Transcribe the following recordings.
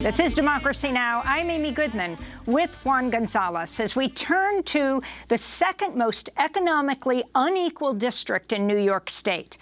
This is Democracy Now! I'm Amy Goodman with Juan Gonzalez as we turn to the second most economically unequal district in New York State.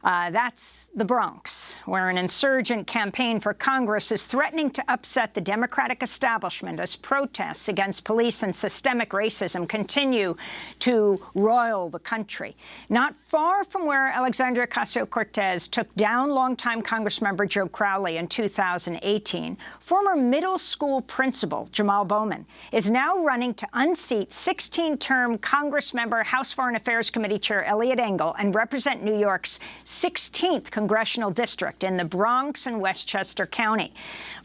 That's the Bronx, where an insurgent campaign for Congress is threatening to upset the Democratic establishment as protests against police and systemic racism continue to roil the country. Not far from where Alexandria Ocasio-Cortez took down longtime congressmember Joe Crowley in 2018, former middle school principal Jamaal Bowman is now running to unseat 16-term congressmember, House Foreign Affairs Committee Chair Eliot Engel and represent New York's 16th congressional district in the Bronx and Westchester County.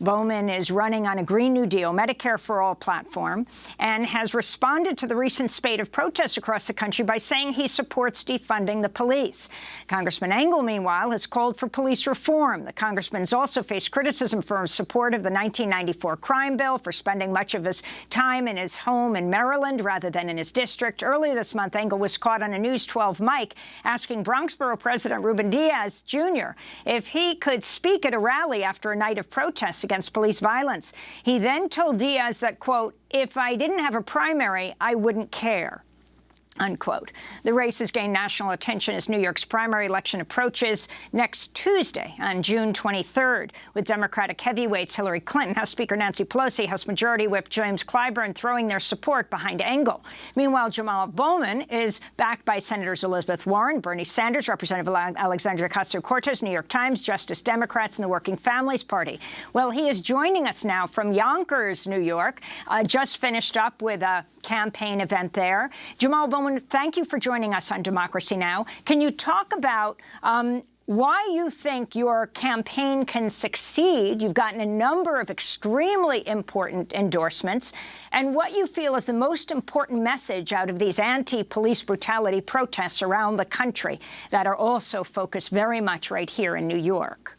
Bowman is running on a Green New Deal, Medicare for All platform and has responded to the recent spate of protests across the country by saying he supports defunding the police. Congressman Engel, meanwhile, has called for police reform. The congressman's also faced criticism for his support of the 1994 crime bill, for spending much of his time in his home in Maryland rather than in his district. Earlier this month, Engel was caught on a News 12 mic asking Bronx Borough President Ruben Diaz Jr. if he could speak at a rally after a night of protests against police violence. He then told Diaz that, quote, "If I didn't have a primary, I wouldn't care." Unquote. The race has gained national attention as New York's primary election approaches next Tuesday on June 23rd, with Democratic heavyweights Hillary Clinton, House Speaker Nancy Pelosi, House Majority Whip James Clyburn throwing their support behind Engel. Meanwhile, Jamaal Bowman is backed by Senators Elizabeth Warren, Bernie Sanders, Representative Alexandria Ocasio-Cortez, New York Times, Justice Democrats, and the Working Families Party. Well, he is joining us now from Yonkers, New York, just finished up with a campaign event there. Jamaal Bowman, thank you for joining us on Democracy Now! Can you talk about why you think your campaign can succeed? You've gotten a number of extremely important endorsements, and what you feel is the most important message out of these anti-police brutality protests around the country that are also focused very much right here in New York.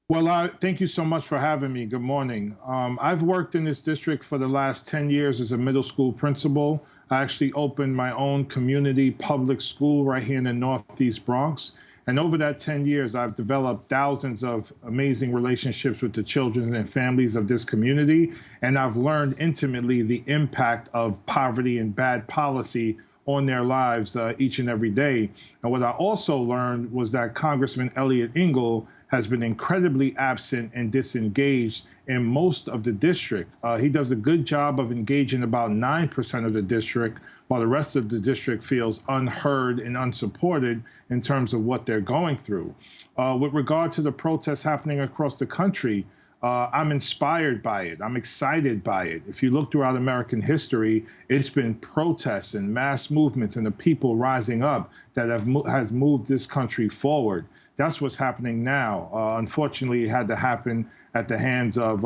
Well, thank you so much for having me. Good morning. I've worked in this district for the last 10 years as a middle school principal. I actually opened my own community public school right here in the Northeast Bronx. And over that 10 years, I've developed thousands of amazing relationships with the children and families of this community. And I've learned intimately the impact of poverty and bad policy on their lives each and every day. And what I also learned was that Congressman Eliot Engel has been incredibly absent and disengaged in most of the district. He does a good job of engaging about 9% of the district, while the rest of the district feels unheard and unsupported in terms of what they're going through. With regard to the protests happening across the country, I'm inspired by it. I'm excited by it. If you look throughout American history, it's been protests and mass movements and the people rising up that has moved this country forward. That's what's happening now. Unfortunately, it had to happen at the hands of,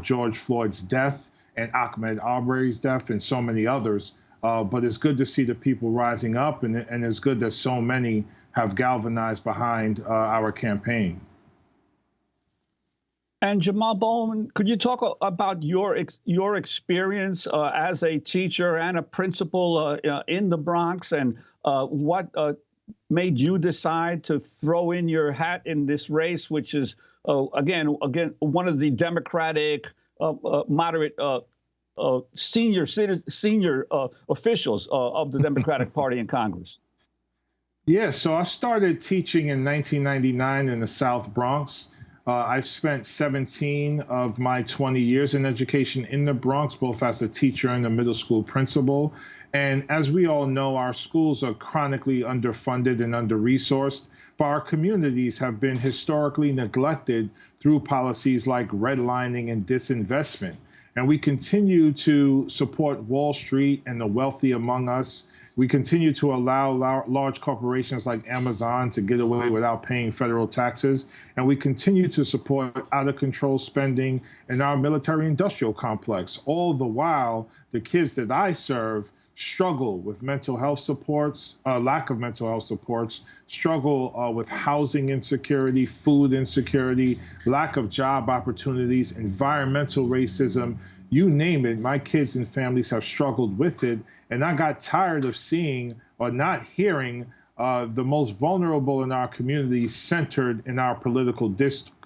George Floyd's death and Ahmaud Arbery's death and so many others. But it's good to see the people rising up, and it's good that so many have galvanized behind our campaign. And Jamaal Bowman, could you talk about your experience as a teacher and a principal in the Bronx, and what made you decide to throw in your hat in this race, which is again one of the Democratic moderate senior officials of the Democratic Party in Congress? Yeah, so I started teaching in 1999 in the South Bronx. I've spent 17 of my 20 years in education in the Bronx, both as a teacher and a middle school principal. And as we all know, our schools are chronically underfunded and under-resourced, but our communities have been historically neglected through policies like redlining and disinvestment. And we continue to support Wall Street and the wealthy among us. We continue to allow large corporations like Amazon to get away without paying federal taxes. And we continue to support out-of-control spending in our military-industrial complex. All the while, the kids that I serve struggle with mental health supports, lack of mental health supports, struggle with housing insecurity, food insecurity, lack of job opportunities, environmental racism, you name it. My kids and families have struggled with it. And I got tired of seeing or not hearing the most vulnerable in our community centered in our political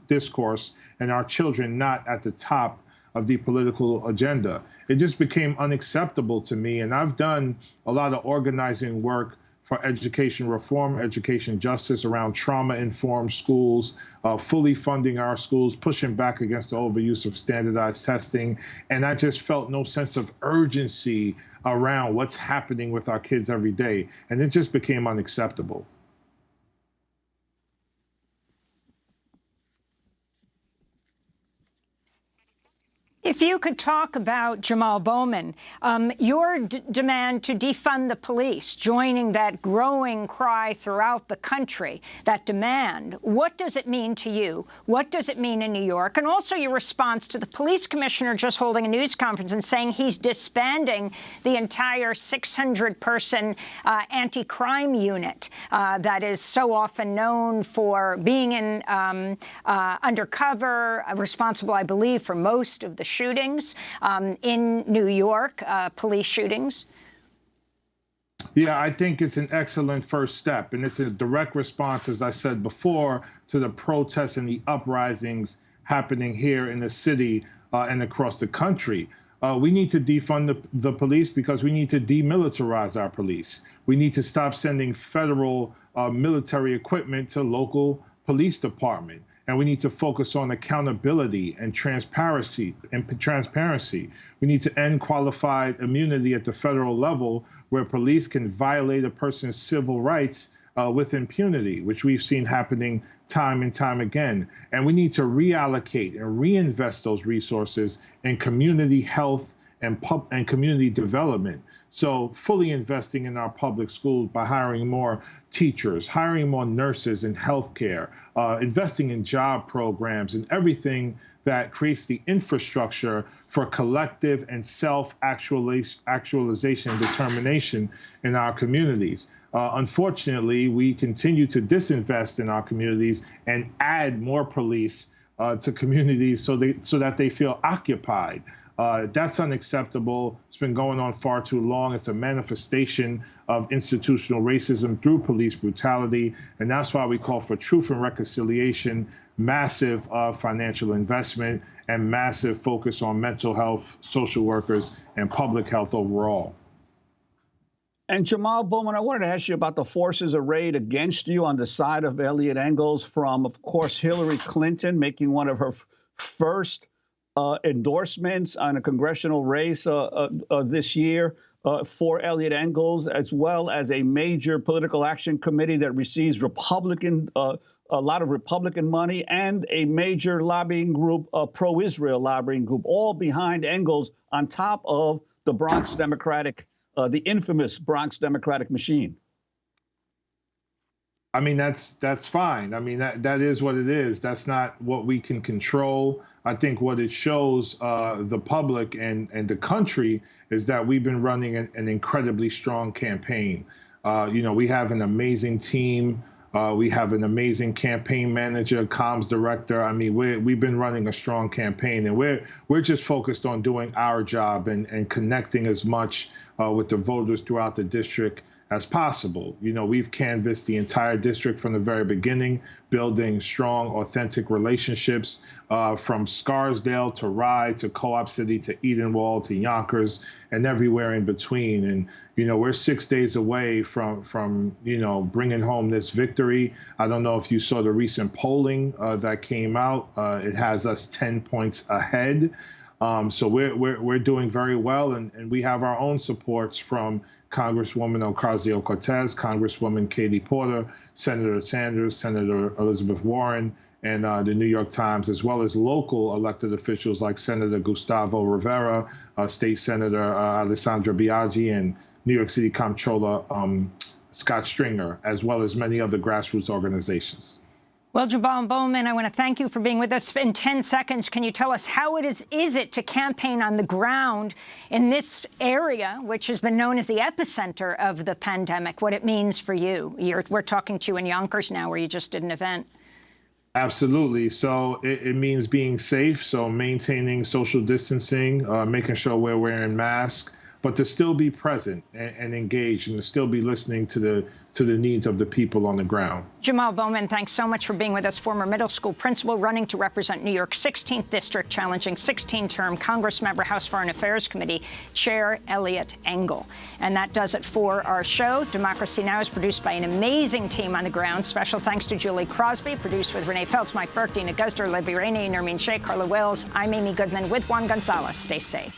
discourse and our children not at the top of the political agenda. It just became unacceptable to me. And I've done a lot of organizing work for education reform, education justice around trauma-informed schools, fully funding our schools, pushing back against the overuse of standardized testing. And I just felt no sense of urgency around what's happening with our kids every day. And it just became unacceptable. If you could talk about Jamaal Bowman, your demand to defund the police, joining that growing cry throughout the country, that demand, what does it mean to you? What does it mean in New York? And also your response to the police commissioner just holding a news conference and saying he's disbanding the entire 600-person anti-crime unit that is so often known for being in undercover, responsible, I believe, for most of the shootings in New York, police shootings? Yeah, I think it's an excellent first step. And it's a direct response, as I said before, to the protests and the uprisings happening here in the city and across the country. We need to defund the police because we need to demilitarize our police. We need to stop sending federal military equipment to local police department. And we need to focus on accountability and transparency. We need to end qualified immunity at the federal level where police can violate a person's civil rights with impunity, which we've seen happening time and time again. And we need to reallocate and reinvest those resources in community health and community development. So fully investing in our public schools by hiring more teachers, hiring more nurses in healthcare, investing in job programs and everything that creates the infrastructure for collective and self-actualization and determination in our communities. Unfortunately, we continue to disinvest in our communities and add more police to communities so that they feel occupied. That's unacceptable. It's been going on far too long. It's a manifestation of institutional racism through police brutality. And that's why we call for truth and reconciliation, massive financial investment, and massive focus on mental health, social workers, and public health overall. And Jamaal Bowman, I wanted to ask you about the forces arrayed against you on the side of Eliot Engel from, of course, Hillary Clinton making one of her first endorsements on a congressional race this year for Eliot Engel, as well as a major political action committee that receives a lot of Republican money, and a major lobbying group, pro-Israel lobbying group, all behind Engel on top of the Bronx Democratic, the infamous Bronx Democratic machine. I mean, that's fine. I mean, that is what it is. That's not what we can control. I think what it shows the public and the country is that we've been running an incredibly strong campaign. We have an amazing team. We have an amazing campaign manager, comms director. I mean, we've been running a strong campaign, and we're just focused on doing our job and connecting as much with the voters throughout the district as possible. We've canvassed the entire district from the very beginning, building strong, authentic relationships from Scarsdale to Rye to Co-op City to Edenwald to Yonkers and everywhere in between. And, we're 6 days away from bringing home this victory. I don't know if you saw the recent polling that came out. It has us 10 points ahead. So we're doing very well, and we have our own supports from Congresswoman Ocasio-Cortez, Congresswoman Katie Porter, Senator Sanders, Senator Elizabeth Warren, and the New York Times, as well as local elected officials like Senator Gustavo Rivera, State Senator Alexandria Biaggi, and New York City Comptroller Scott Stringer, as well as many other grassroots organizations. Well, Jamaal Bowman, I want to thank you for being with us. In 10 seconds, can you tell us how is it to campaign on the ground in this area, which has been known as the epicenter of the pandemic, what it means for you? We're talking to you in Yonkers now, where you just did an event. Absolutely. So it means being safe, so maintaining social distancing, making sure we're wearing masks, but to still be present and engaged, and to still be listening to the needs of the people on the ground. Jamaal Bowman, thanks so much for being with us. Former middle school principal, running to represent New York's 16th district, challenging 16-term congressmember, House Foreign Affairs Committee Chair Eliot Engel. And that does it for our show. Democracy Now! Is produced by an amazing team on the ground. Special thanks to Julie Crosby, produced with Renee Feltz, Mike Burke, Dina Guzder, Libby Rainey, Nermeen Sheikh, Carla Wills. I'm Amy Goodman with Juan Gonzalez. Stay safe.